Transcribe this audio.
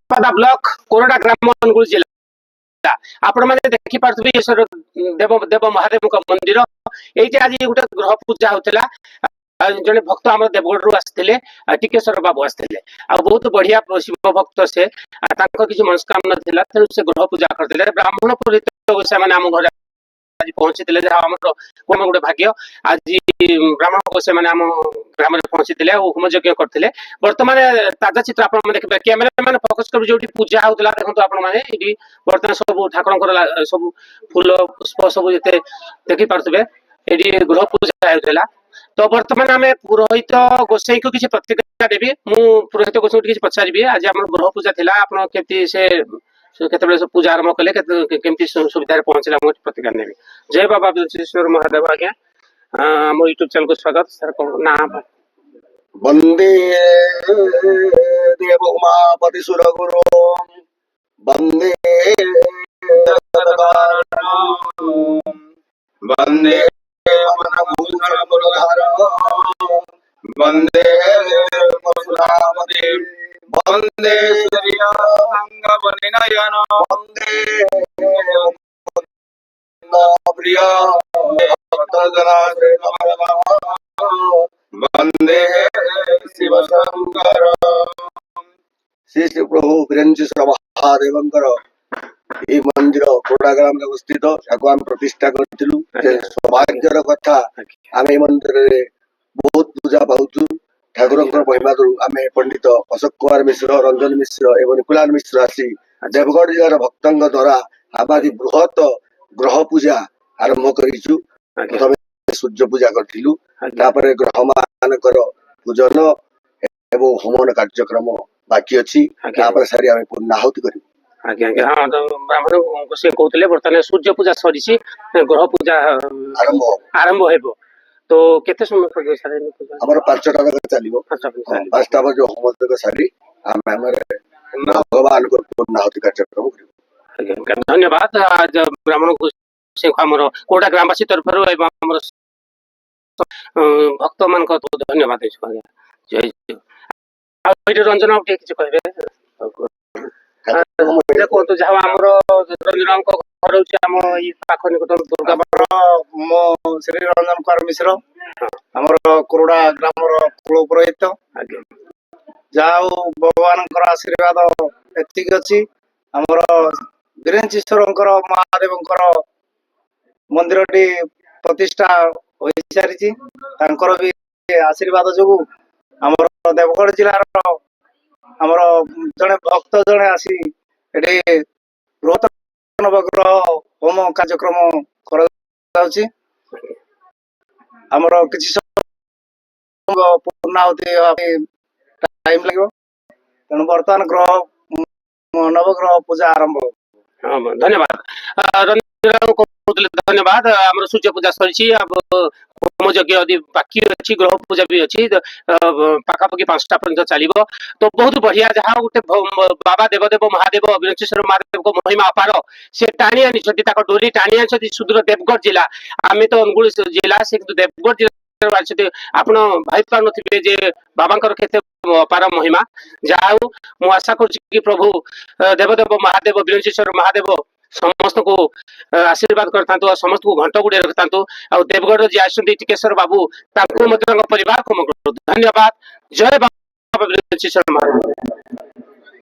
Baripada block कोरडा ग्राम अनुगुल जिला आपण मैंने देखी पार्थिबे देव देव महादेव मंदिर ये आज गोटे ग्रह पूजा होता जड़े भक्त आम देवगढ़ आसते टिकेश्वर बाबू आसते बहुत बढ़िया शिव भक्त से किसी मनस्कामना था तेणु से ग्रह पूजा करते ब्राह्मण पुरोहित से आम घर आज पहुंची गोटे भाग्य आज ब्राह्मण गोसे मैंने आम ग्राम में पहुंची होम यज्ञ करते बर्तमान ताजा चित्र आप देखिए कैमेरा मैंने फोकस कर जो पूजा होता देखो आपण मैंने बर्तमान सब ठाकुर सब फूल पुष्प सब जिते देखी पारे ये गृह पूजा होता तो बर्तमान आम पुरोहित गोसाई को किसी प्रतिक्रिया देवी मु पुरोहित गोसाई किसी पचारि आज आम गृह पूजा थी आपति से केत पूजा आरंभ कले केमती सुविधा पहुंचला मुझे प्रतिक्रिया नेबी जय बाबा विश्वेश्वर महादेव आज्ञा आम यूट्यूब चैनल को स्वागत सर ना वंदे देव उमापति सुर गुरु वंदे वंदे वंदे मधुरामदे वंदे सूर्यांगवनिनयन वंदे प्रिय भक्तजनाश्रय वंदे शिव शंकर श्री श्री प्रभु वीरेन्द्र महादेवंकर ये मंदिर कोरडा ग्राम में अवस्थित आम प्रतिष्ठा करूँ सौभाग्यर कथा आम मंदिर में बहुत पूजा पाचु ठाकुर महिमा आम पंडित अशोक कुमार मिश्र रंजन मिश्र एवं निकुलाल मिश्र आसी देवगढ़ जिलार भक्तों द्वारा आम आज बृहत ग्रह पूजा आरंभ करूँ प्रथम सूर्य पूजा करूँ ग्रह मानकर पूजन एवं होमन कार्यक्रम बाकी अच्छी सारी आम पूर्णाहुति करूँ आज्ञा आज्ञा हाँ तो ब्राह्मण से कहते बर्तमान सूर्य पूजा सरी ग्रह पूजा आरंभ हो तो केते समय पर सारे हमर 5टा तक चलिबो 5टा बजे होम तक सारी हम भगवान को पूर्णाहुति कार्यक्रम करिबो धन्यवाद आज ब्राह्मण को से हमर कोरडा ग्रामवासी तरफ एवं हमर भक्त मान को धन्यवाद जय जय रंजन किसी कहबे देखो तो जहाँ आमर रंजन घर हूँ पाख निकट दुर्गा मो श्री रंजन कुमार मिश्र आमर कोरडा ग्राम कुल पुरोहित जाऊ भगवान आशीर्वाद एतिक अच्छी आमर वीरेन्द्र महादेव मंदिर टी प्रतिष्ठा हो सारी भी आशीर्वाद जो आमर देवगढ़ जिलार आमर जड़े भक्त जड़े आसी बृहत नवग्रह होम कार्यक्रम आमर किसी पूर्णाहुति टाइम लगे तेणु बर्तमान ग्रह नवग्रह पूजा आरंभ धन्यवाद धन्यवाद आम सूर्य पूजा सरी होम यज्ञ बाकी अच्छी ग्रह पूजा भी अच्छी पाखापाखि 5टा पर्यटन चलो तो बहुत बढ़िया जहाँ गोटे बाबा देवदेव महादेव वीरेन्द्र महादेव को महिमा अपार से टाणी आनी डोरी टाणी आनी सुदूर देवगढ़ जिला आम तो अनुगुल जिला से देवगढ़ जिला आप भाई पार थे बाबा केते अपार महिमा जहाँ मु आशा कर प्रभु देवदेव महादेव वीरेन्द्र महादेव समस्त को आशीर्वाद करता समस्त को घंट गुड़े रखता देवगढ़ जी आसती टिकेश्वर बाबू परिवार को धन्यवाद जय बाबा वीरेन्द्र महादेव।